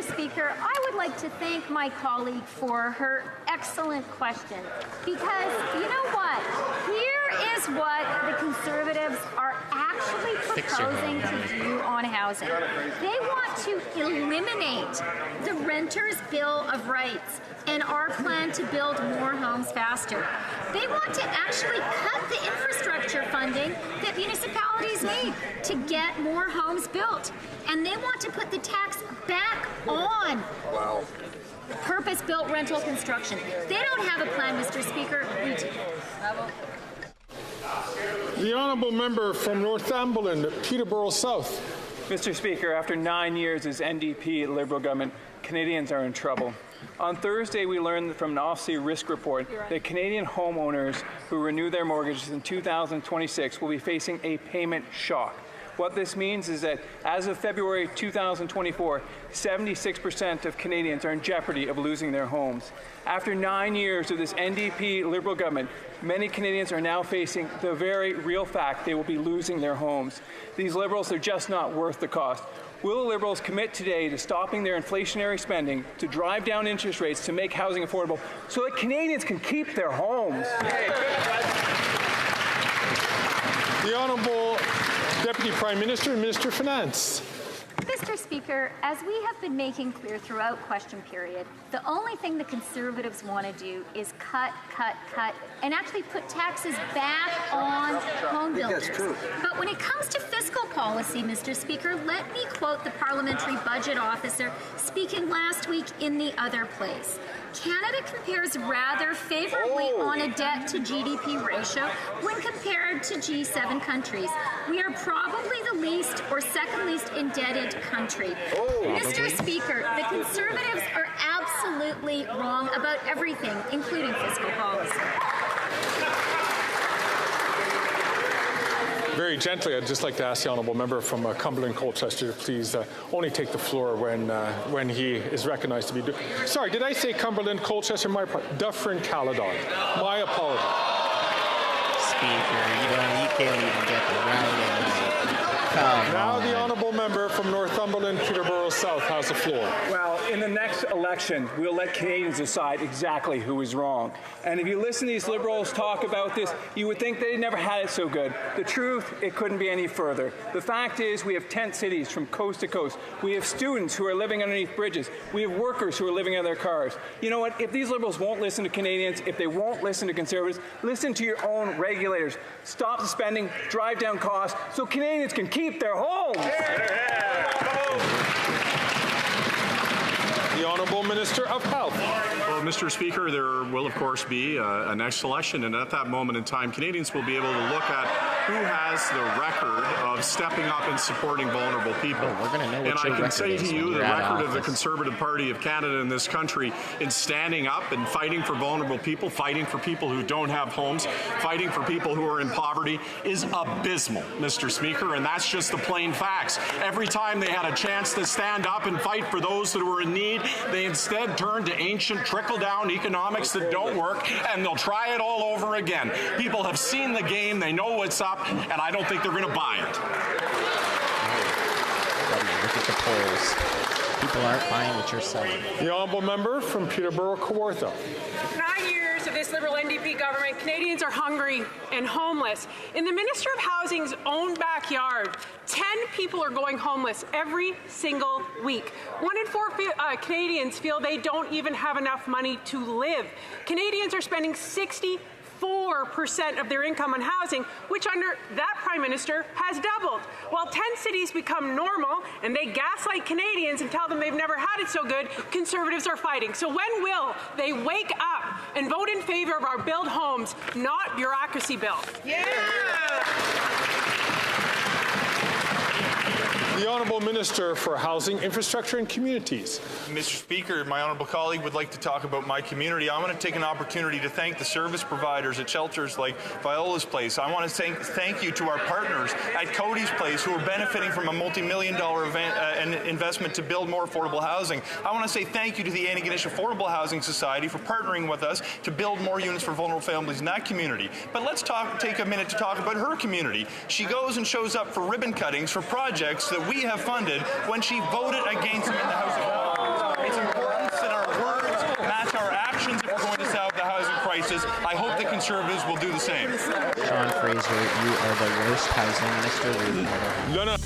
Speaker, I would like to thank my colleague for her excellent question, because you know what? Here is what the Conservatives are actually proposing to do on housing. They want to eliminate the Renters' Bill of Rights and our plan to build more homes faster. They want to actually cut the infrastructure funding that municipalities need to get more homes built. And they want to put the tax back on purpose-built rental construction. They don't have a plan, Mr. Speaker. We do. The honourable member from Northumberland, Peterborough South. Mr. Speaker, after 9 years as NDP Liberal government, Canadians are in trouble. On Thursday, we learned from an OSFI risk report that Canadian homeowners who renew their mortgages in 2026 will be facing a payment shock. What this means is that as of February 2024, 76% of Canadians are in jeopardy of losing their homes. After 9 years of this NDP Liberal government, many Canadians are now facing the very real fact they will be losing their homes. These Liberals are just not worth the cost. Will the Liberals commit today to stopping their inflationary spending, to drive down interest rates, to make housing affordable, so that Canadians can keep their homes? The Honourable Deputy Prime Minister and Minister of Finance. Mr. Speaker, as we have been making clear throughout question period, the only thing the Conservatives want to do is cut, and actually put taxes back on home builders. But when it comes to fiscal policy, Mr. Speaker, let me quote the Parliamentary Budget Officer speaking last week in the other place. Canada compares rather favorably on a debt-to-GDP ratio when compared to G7 countries. We are probably the least or second least indebted country. Mr. Speaker, the Conservatives are absolutely wrong about everything, including fiscal policy. Very gently, I'd just like to ask the honourable member from Cumberland Colchester to please only take the floor when he is recognised to be. Sorry, did I say Cumberland Colchester? My Dufferin Caledon. My apologies. Speaker, you can't even get the right. Now the honourable member from Northumberland, Peterborough South has the floor. Well, in the next election, we'll let Canadians decide exactly who is wrong. And if you listen to these Liberals talk about this, you would think they never had it so good. The truth, it couldn't be any further. The fact is, we have tent cities from coast to coast. We have students who are living underneath bridges. We have workers who are living in their cars. You know what? If these Liberals won't listen to Canadians, if they won't listen to Conservatives, listen to your own regulators. Stop the spending, drive down costs, so Canadians can keep their homes. The Honourable Minister of Health. Well, Mr. Speaker, there will, of course, be a next election, and at that moment in time, Canadians will be able to look at who has the record of stepping up and supporting vulnerable people. We're going to know what and I can say to you, the record of the Conservative Party of Canada in this country in standing up and fighting for vulnerable people, fighting for people who don't have homes, fighting for people who are in poverty is abysmal, Mr. Speaker, and that's just the plain facts. Every time they had a chance to stand up and fight for those that were in need, they instead turned to ancient trickle-down economics that don't work, and they'll try it all over again. People have seen the game, they know what's up, and I don't think they're going to buy it. Look at the polls. People aren't buying what you're selling. The honourable member from Peterborough Kawartha. 9 years of this Liberal NDP government, Canadians are hungry and homeless. In the Minister of Housing's own backyard, 10 people are going homeless every single week. 1 in 4 Canadians feel they don't even have enough money to live. Canadians are spending 64% of their income on housing, which under that Prime Minister has doubled. While 10 cities become normal and they gaslight Canadians and tell them they've never had it so good, Conservatives are fighting. So when will they wake up and vote in favour of our build homes, not bureaucracy bill? Yeah! The Honourable Minister for Housing, Infrastructure and Communities. Mr. Speaker, my honourable colleague would like to talk about my community. I want to take an opportunity to thank the service providers at shelters like Viola's Place. I want to say thank you to our partners at Cody's Place who are benefiting from a multi-million-dollar investment to build more affordable housing. I want to say thank you to the Antigonish Affordable Housing Society for partnering with us to build more units for vulnerable families in that community. But let's take a minute to talk about her community. She goes and shows up for ribbon cuttings for projects that we have funded when she voted against them in the House of Commons. prices. I hope the Conservatives will do the same. Sean Fraser, you are the worst housing minister we've ever had. No.